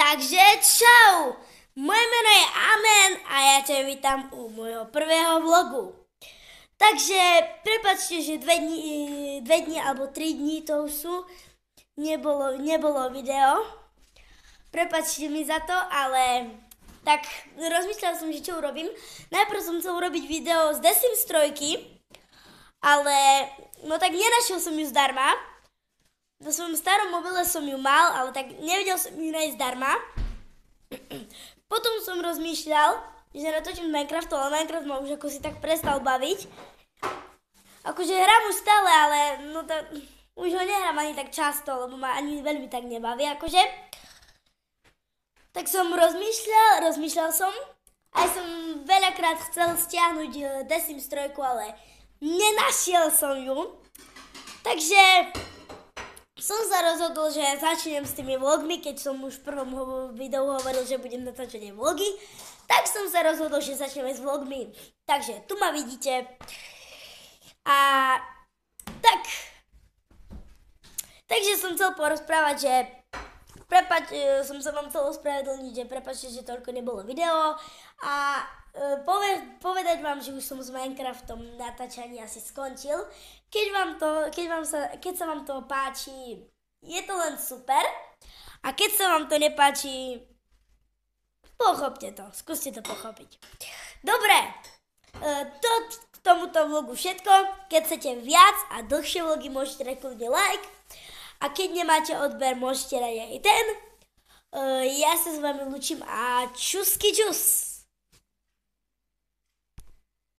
Takže čau, moje meno je Amen a ja ťa vítam u môjho prvého vlogu. Takže prepáčte, že dve dni alebo 3 dní to už sú, nebolo video. Prepáčte mi za to, ale tak rozmýšľala som, že čo urobím. Najprv som chcel urobiť video z The Sims 3, ale no tak nenašiel som ju zdarma. Na svojom starom mobile som ju mal, ale tak nevedel som ju nájsť zdarma. Potom som rozmýšľal, že natočím Minecraft, ale Minecraft ma už ako si tak prestal baviť. Akože hrám už stále, ale no tak už ho nehrám ani tak často, lebo ma ani veľmi tak nebaví, akože. Tak som rozmýšľal som. Aj som veľakrát chcel stiahnuť The Sims 3, ale nenašiel som ju. Takže som sa rozhodol, že začnem s tými vlogmi, keď som už v prvom videu hovoril, že budem natáčať aj vlogy, tak som sa rozhodol, že začneme s vlogmi. Takže tu ma vidíte. A takže som chcel porozprávať, že som sa vám chcel ospravedlniť, že prepáčte, že toľko nebolo video a povedať vám, že už som s Minecraftom natáčaní asi skončil. Keď sa vám to páči, je to len super. A keď sa vám to nepáči, pochopte to, skúste to pochopiť. Dobre, to k tomuto vlogu všetko. Keď chcete viac a dlhšie vlogy, môžete dať kľudne like. A keď nemáte odber, môžete dať aj ten. Ja sa s vami lúčim a čusky čus.